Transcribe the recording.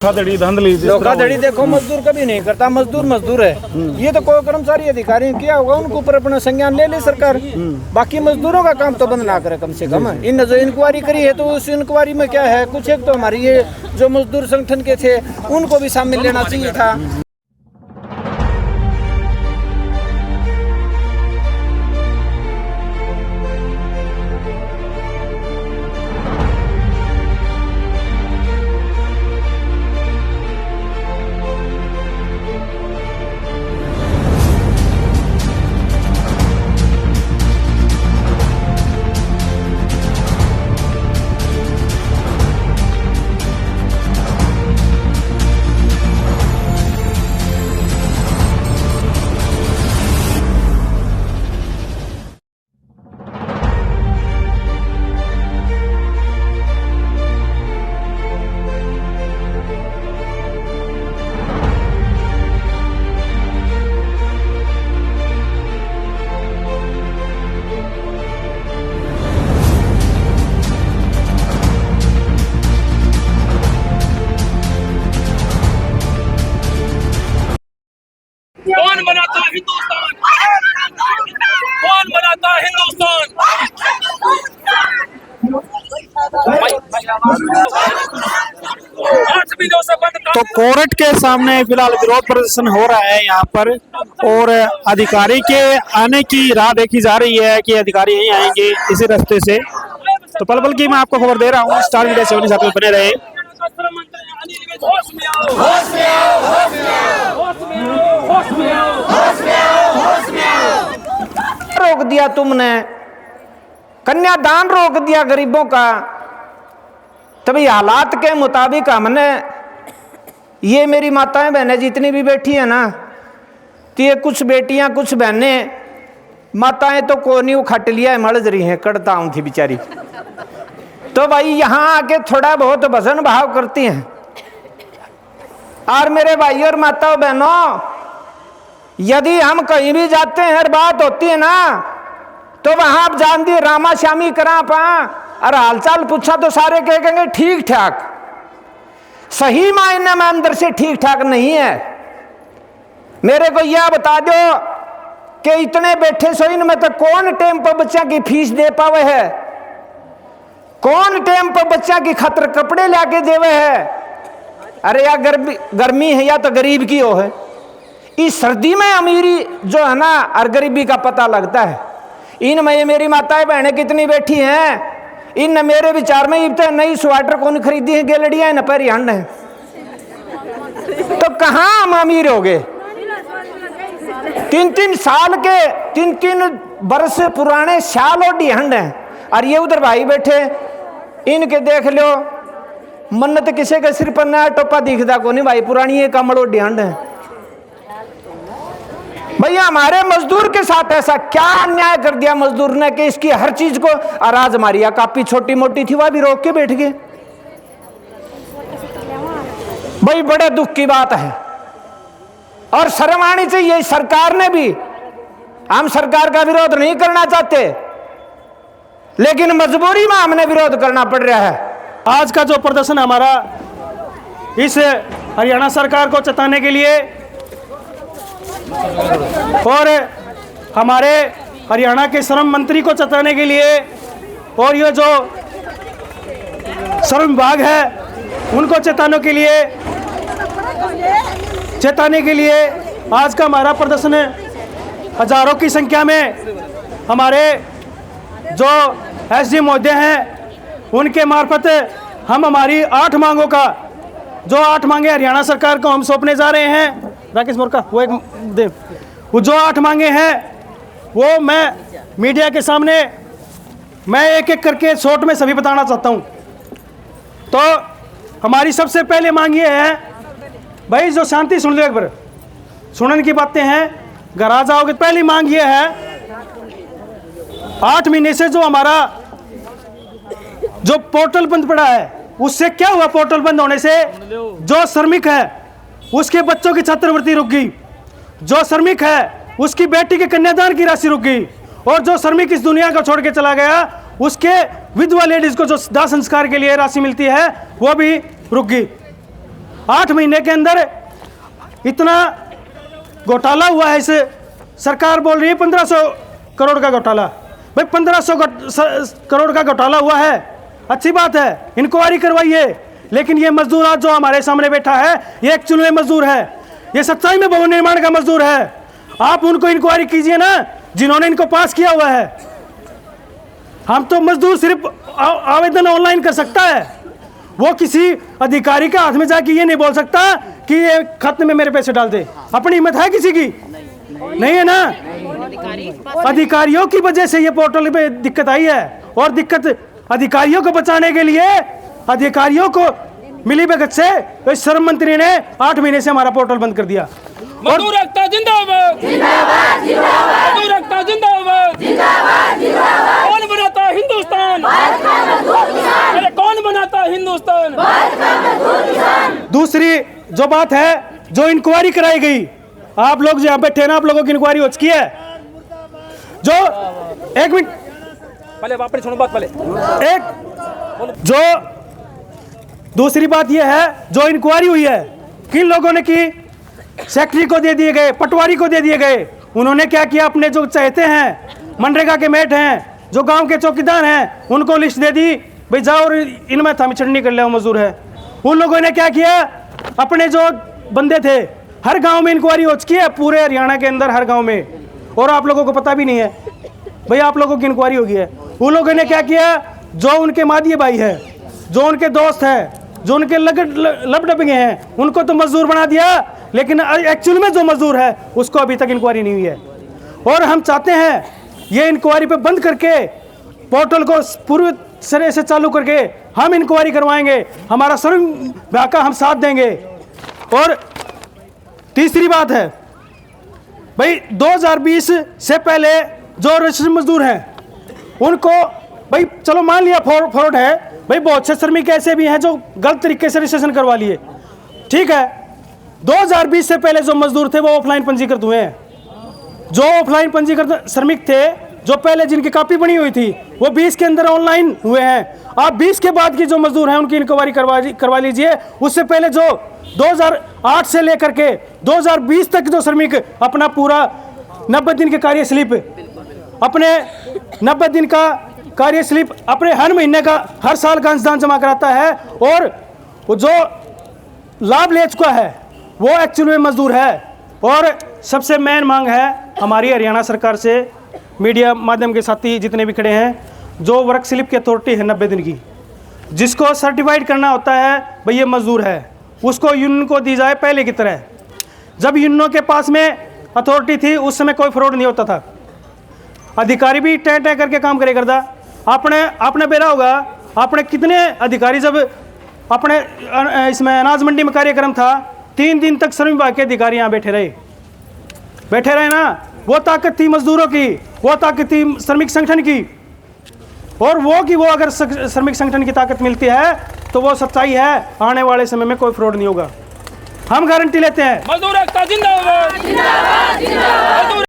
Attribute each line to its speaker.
Speaker 1: धोखाधड़ी धांधली
Speaker 2: धोखाधड़ी देखो मजदूर कभी नहीं करता, मजदूर मजदूर है। ये तो कोई कर्मचारी अधिकारी ने किया होगा, उनके ऊपर अपना संज्ञान ले सरकार। बाकी मजदूरों का काम तो बंद ना करे कम से कम। इन जो इंक्वायरी करी है तो उस इंक्वायरी में क्या है, कुछ एक तो हमारी ये जो मजदूर संगठन के थे उनको भी शामिल लेना चाहिए था।
Speaker 3: कौन बनाता हिंदुस्तान? कौन बनाता हिंदुस्तान?
Speaker 1: तो कोर्ट के सामने फिलहाल विरोध प्रदर्शन हो रहा है यहाँ पर, और अधिकारी के आने की राह देखी जा रही है कि अधिकारी यहीं आएंगे इसी रास्ते से। तो पल पल की मैं आपको खबर दे रहा हूँ। स्टार मीडिया 7 साथ में बने रहे।
Speaker 2: रोक दिया तुमने, कन्यादान रोक दिया गरीबों का। तभी हालात के मुताबिक हमने, ये मेरी माताएं बहनें जितनी भी बैठी है ना, तो ये कुछ बेटियां कुछ बहनें, माताएं तो कोनी उखट लिया है, मड़ रही हैं, कड़ता हूं थी बेचारी। तो भाई यहाँ आके थोड़ा बहुत भजन भाव करती हैं। और मेरे भाई और माताओं बहनों, यदि हम कहीं भी जाते हैं, हर बात होती है ना, तो वहां आप जान दी रामा श्यामी करा पा और हालचाल पूछा तो सारे कहेंगे ठीक ठाक। सही मायने में अंदर से ठीक ठाक नहीं है। मेरे को यह बता दो कि इतने बैठे सो इनमें तो कौन टाइम पर बच्चा की फीस दे पावे है, कौन टाइम पर बच्चा की खातिर कपड़े लाके देवे है। अरे या गर्मी है या तो गरीब की हो है। इस सर्दी में अमीरी जो है ना और गरीबी का पता लगता है। इनमें ये मेरी माताएं बहनें कितनी बैठी हैं, इन मेरे विचार में इतने नई स्वेटर कौन खरीदी है, गेलड़ियां न पैरी हंड है, तो कहां हम अमीर हो गए। 3-3 साल के 3-3 वर्ष पुराने शाल और डिहंड हैं, और ये उधर भाई बैठे, इनके देख लो मन्नत किसी के सिर पर नया टोपा दिखता को नहीं भाई, पुरानी ये कमल और डिहंड है। भैया हमारे मजदूर के साथ ऐसा क्या अन्याय कर दिया मजदूर ने कि इसकी हर चीज को, अराज हमारी कापी छोटी मोटी थी वह भी रोक के बैठ गए। भाई बड़े दुख की बात है और शर्म आनी चाहिए सरकार ने भी। हम सरकार का विरोध नहीं करना चाहते, लेकिन मजबूरी में हमने विरोध करना पड़ रहा है।
Speaker 1: आज का जो प्रदर्शन हमारा इस हरियाणा सरकार को चेताने के लिए और हमारे हरियाणा के श्रम मंत्री को चेताने के लिए, और ये जो श्रम विभाग है उनको चेताने के लिए आज का हमारा प्रदर्शन है। हजारों की संख्या में हमारे जो एसडी महोदय हैं उनके मार्फत हम हमारी 8 मांगों का, जो 8 मांगे हरियाणा सरकार को हम सौंपने जा रहे हैं। राकेश मोरका वो एक दे, वो जो 8 मांगे हैं वो मैं मीडिया के सामने मैं एक एक करके शॉर्ट में सभी बताना चाहता हूं। तो हमारी सबसे पहले मांग ये है, भाई जो शांति सुन लो एक बार, सुनने की बातें हैं, घर आ जाओगे। पहली मांग ये है, 8 महीने से जो हमारा जो पोर्टल बंद पड़ा है, उससे क्या हुआ? पोर्टल बंद होने से जो श्रमिक है उसके बच्चों की छात्रवृत्ति रुक गई, जो श्रमिक है उसकी बेटी के कन्यादान की राशि रुक गई, और जो श्रमिक इस दुनिया को छोड़ के चला गया उसके विधवा लेडीज को जो दाह संस्कार के लिए राशि मिलती है वो भी रुक गई। 8 महीने के अंदर इतना घोटाला हुआ है। इस सरकार बोल रही है 1500 करोड़ का घोटाला। भाई 1500 करोड़ का घोटाला हुआ है, अच्छी बात है, इंक्वायरी करवाइए। लेकिन ये मजदूर आज जो हमारे सामने बैठा है, ये एक्चुअल में मजदूर है, ये सच्चाई में भवन निर्माण का मजदूर है। आप उनको इंक्वायरी कीजिए ना, जिन्होंने इनको पास किया हुआ है। हम तो मजदूर सिर्फ आवेदन ऑनलाइन कर सकता है, वो किसी अधिकारी के हाथ में जाके ये नहीं बोल सकता कि ये खाते में मेरे पैसे डाल दे। अपनी हिम्मत है किसी की? नहीं है ना। अधिकारियों की वजह से ये पोर्टल पे दिक्कत आई है, और दिक्कत अधिकारियों को बचाने के लिए अधिकारियों को मिली भगत से इस श्रम मंत्री ने 8 महीने से हमारा पोर्टल बंद कर दिया।
Speaker 3: मजदूर एकता जिंदाबाद, जिंदाबाद, जिंदाबाद, मजदूर एकता जिंदाबाद, जिंदाबाद, जिंदाबाद। कौन बनाता हिंदुस्तान? अरे कौन बनाता हिंदुस्तान?
Speaker 1: दूसरी जो बात है, जो इंक्वायरी कराई गई, आप लोग जो यहाँ बैठे ना, आप लोगों की इंक्वायरी हो चुकी है। जो एक मिनट
Speaker 3: पहले वापस सुनो बात पहले।
Speaker 1: एक जो दूसरी बात यह है, जो इंक्वायरी हुई है किन लोगों ने की? सेक्रेटरी को दे दिए गए, पटवारी को दे दिए गए। उन्होंने क्या किया? अपने जो चाहते हैं, मनरेगा के मेट हैं, जो गांव के चौकीदार हैं, उनको लिस्ट दे दी, भाई जाओ और इनमें थमिचड़नी कर ले, मजदूर है। उन लोगों ने क्या किया? अपने जो बंदे थे, हर गांव में इंक्वायरी हो चुकी है, पूरे हरियाणा के अंदर हर गांव में, और आप लोगों को पता भी नहीं है। भाई आप लोगों की इंक्वायरी होगी है। उन लोगों ने क्या किया? जो उनके मादिये भाई है, जो उनके दोस्त है, जो उनके लपडपगे हैं, उनको तो मजदूर बना दिया, लेकिन एक्चुअल में जो मजदूर है उसको अभी तक इंक्वायरी नहीं हुई है। और हम चाहते हैं ये इंक्वायरी पे बंद करके पोर्टल को पूरे सिरे से चालू करके हम इंक्वायरी करवाएंगे, हमारा श्रम विभाग का हम साथ देंगे। और तीसरी बात है, भाई 2020 से पहले जो रजिस्ट्रेशन मजदूर हैं उनको, भाई चलो मान लिया फ्रॉड है, भाई बहुत से श्रमिक ऐसे भी हैं जो गलत तरीके से रजिस्ट्रेशन करवा लिए, ठीक है। 2020 से पहले जो मजदूर थे वो ऑफलाइन पंजीकृत हुए हैं। जो ऑफलाइन पंजीकृत श्रमिक थे, जो पहले जिनकी कॉपी बनी हुई थी, वो 20 के अंदर ऑनलाइन हुए हैं। आप 20 के बाद की जो मजदूर हैं उनकी इंक्वायरी करवा लीजिए। उससे पहले जो 2008 से लेकर के 2020 तक जो श्रमिक अपना पूरा 90 दिन के कार्य स्लिप, अपने 90 दिन का कार्य स्लिप, अपने हर महीने का, हर साल का अंशदान जमा कराता है, और वो जो लाभ ले चुका है वो एक्चुअल में मजदूर है। और सबसे मेन मांग है हमारी हरियाणा सरकार से, मीडिया माध्यम के साथी जितने भी खड़े हैं, जो वर्क स्लिप की अथॉरिटी है 90 दिन की, जिसको सर्टिफाइड करना होता है भाई ये मजदूर है, उसको यूनियन को दी जाए पहले की तरह। जब यूनियनों के पास में अथॉरिटी थी उस समय कोई फ्रॉड नहीं होता था, अधिकारी भी टै टै करके काम करे करता। आपने बेरा होगा, आपने कितने अधिकारी, जब अपने इसमें अनाज मंडी में कार्यक्रम था, 3 दिन तक श्रम विभाग के अधिकारी यहाँ बैठे रहे ना। वो ताकत थी मजदूरों की, वो ताकत थी श्रमिक संगठन की, और वो अगर श्रमिक संगठन की ताकत मिलती है तो वो सच्चाई है, आने वाले समय में कोई फ्रॉड नहीं होगा, हम गारंटी लेते हैं।
Speaker 3: मजदूर एकता जिंदाबाद, जिंदाबाद, जिंदाबाद।